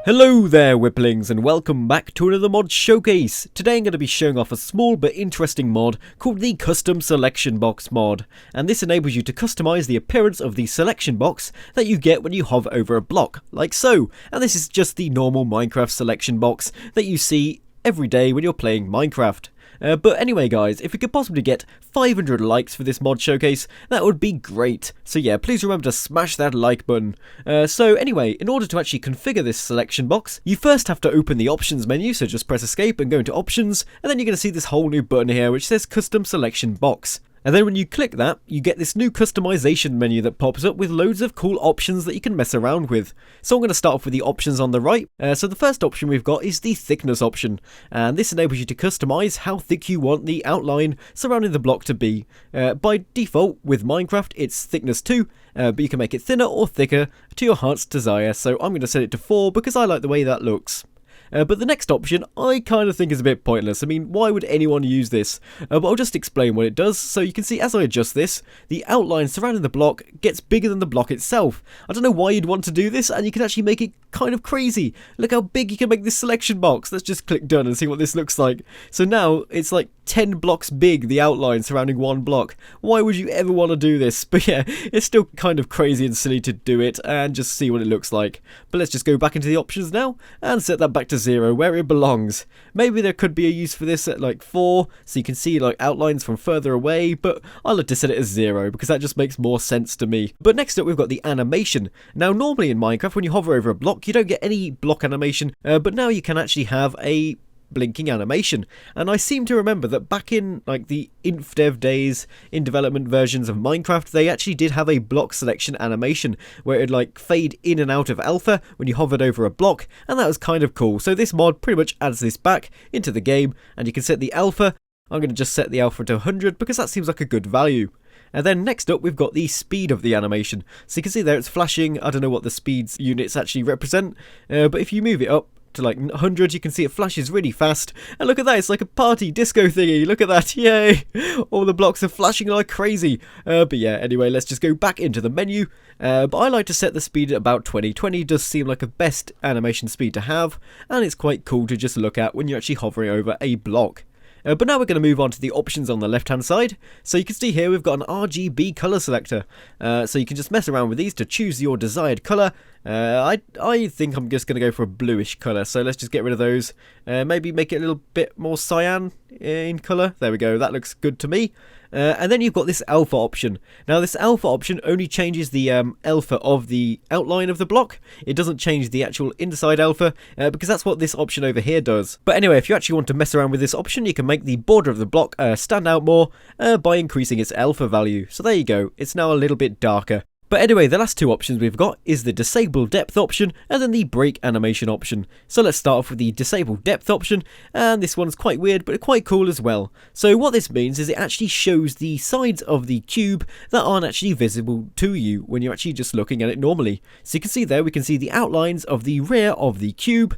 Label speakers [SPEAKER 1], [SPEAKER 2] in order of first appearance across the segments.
[SPEAKER 1] Hello there Whipplings and welcome back to another mod showcase. Today I'm going to be showing off a small but interesting mod called the Custom Selection Box mod, and this enables you to customize the appearance of the selection box that you get when you hover over a block, like so. And this is just the normal Minecraft selection box that you see every day when you're playing Minecraft. But anyway guys, if we could possibly get 500 likes for this mod showcase, that would be great. So yeah, please remember to smash that like button. So anyway, in order to actually configure this selection box, you first have to open the options menu, so just press escape and go into options, and then you're going to see this whole new button here which says Custom Selection Box. And then when you click that, you get this new customization menu that pops up with loads of cool options that you can mess around with. So I'm going to start off with the options on the right. So the first option we've got is the thickness option. And this enables you to customize how thick you want the outline surrounding the block to be. By default, with Minecraft, it's thickness 2, but you can make it thinner or thicker to your heart's desire. So I'm going to set it to 4 because I like the way that looks. But the next option I kind of think is a bit pointless. I mean, why would anyone use this? But I'll just explain what it does. So you can see as I adjust this, the outline surrounding the block gets bigger than the block itself. I don't know why you'd want to do this, and you can actually make it kind of crazy. Look how big you can make this selection box. Let's just click done and see what this looks like. So now it's like 10 blocks big, the outline surrounding one block. Why would you ever want to do this? But yeah, it's still kind of crazy and silly to do it and just see what it looks like. But let's just go back into the options now and set that back to 0 where it belongs. Maybe there could be a use for this at like 4 so you can see like outlines from further away, but I like to set it as 0 because that just makes more sense to me. But next up we've got the animation. Now normally in Minecraft when you hover over a block you don't get any block animation, but now you can actually have a blinking animation, and I seem to remember that back in like the InfDev days, in development versions of Minecraft, they actually did have a block selection animation where it'd like fade in and out of alpha when you hovered over a block, and that was kind of cool. So this mod pretty much adds this back into the game, and you can set the alpha. I'm going to just set the alpha to 100 because that seems like a good value. And then next up we've got the speed of the animation. So you can see there it's flashing. I don't know what the speeds units actually represent, but if you move it up to like 100 you can see it flashes really fast, and look at that, it's like a party disco thingy. Look at that, yay, all the blocks are flashing like crazy. But yeah, anyway, let's just go back into the menu, but I like to set the speed at about 20. 20 does seem like a best animation speed to have, and it's quite cool to just look at when you're actually hovering over a block. But now we're going to move on to the options on the left hand side. So you can see here we've got an Rgb Color Selector, so you can just mess around with these to choose your desired colour. I think I'm just going to go for a bluish colour, so let's just get rid of those. Maybe make it a little bit more cyan in colour. There we go, that looks good to me. And then you've got this alpha option. Now this alpha option only changes the alpha of the outline of the block. It doesn't change the actual inside alpha, because that's what this option over here does. But anyway, if you actually want to mess around with this option, you can make the border of the block stand out more by increasing its alpha value. So there you go, it's now a little bit darker. But anyway, the last two options we've got is the Disable Depth option and then the Break Animation option. So let's start off with the Disable Depth option, and this one's quite weird but quite cool as well. So what this means is it actually shows the sides of the cube that aren't actually visible to you when you're actually just looking at it normally. So you can see there, we can see the outlines of the rear of the cube.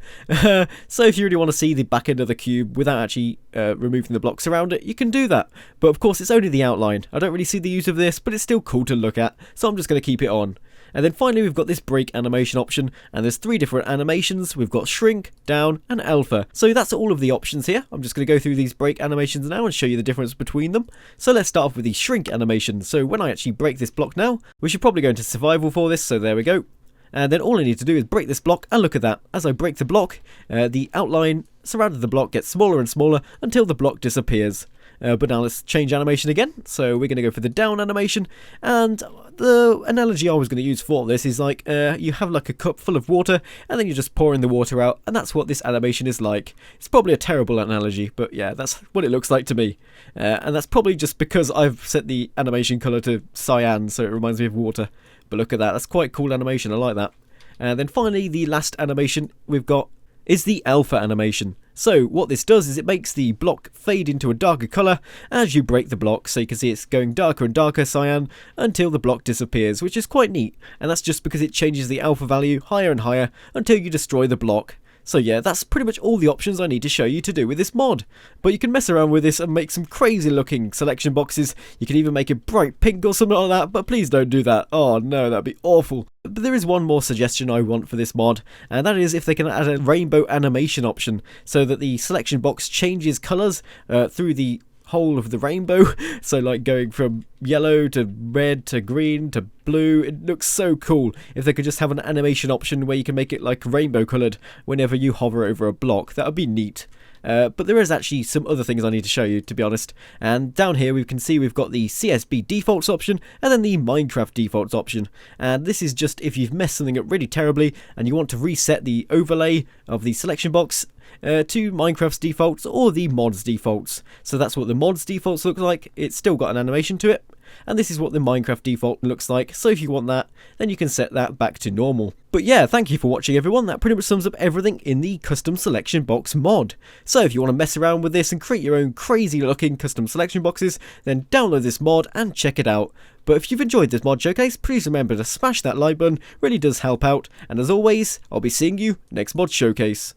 [SPEAKER 1] So if you really want to see the back end of the cube without actually removing the blocks around it, you can do that. But of course it's only the outline. I don't really see the use of this, but it's still cool to look at, so I'm just going to keep it on. And then finally we've got this break animation option, and there's 3 different animations. We've got shrink, down and alpha. So that's all of the options here. I'm just going to go through these break animations now and show you the difference between them. So let's start off with the shrink animation. So when I actually break this block now, we should probably go into survival for this, so there we go. And then all I need to do is break this block, and look at that. As I break the block, the outline surrounding the block gets smaller and smaller until the block disappears. But now let's change animation again. So we're going to go for the down animation, and the analogy I was going to use for this is like you have like a cup full of water and then you're just pouring the water out, and that's what this animation is like. It's probably a terrible analogy, but yeah, that's what it looks like to me. And that's probably just because I've set the animation colour to cyan, so it reminds me of water. But look at that, that's quite cool animation, I like that. And then finally the last animation we've got is the alpha animation. So what this does is it makes the block fade into a darker colour as you break the block, so you can see it's going darker and darker cyan until the block disappears, which is quite neat, and that's just because it changes the alpha value higher and higher until you destroy the block. So yeah, that's pretty much all the options I need to show you to do with this mod. But you can mess around with this and make some crazy looking selection boxes. You can even make it bright pink or something like that, but please don't do that. Oh no, that'd be awful. But there is one more suggestion I want for this mod, and that is if they can add a rainbow animation option so that the selection box changes colours through the whole of the rainbow. So like going from yellow to red to green to blue. It looks so cool if they could just have an animation option where you can make it like rainbow coloured whenever you hover over a block. That would be neat. But there is actually some other things I need to show you, to be honest. And down here we can see we've got the Csb Defaults option and then the Minecraft Defaults option. And this is just if you've messed something up really terribly and you want to reset the overlay of the selection box to Minecraft's defaults or the mod's defaults. So that's what the mod's defaults look like. It's still got an animation to it. And this is what the Minecraft default looks like, so if you want that, then you can set that back to normal. But yeah, thank you for watching everyone. That pretty much sums up everything in the custom selection box mod. So if you want to mess around with this and create your own crazy looking custom selection boxes, then download this mod and check it out. But if you've enjoyed this mod showcase, please remember to smash that like button, really does help out. And as always, I'll be seeing you next mod showcase.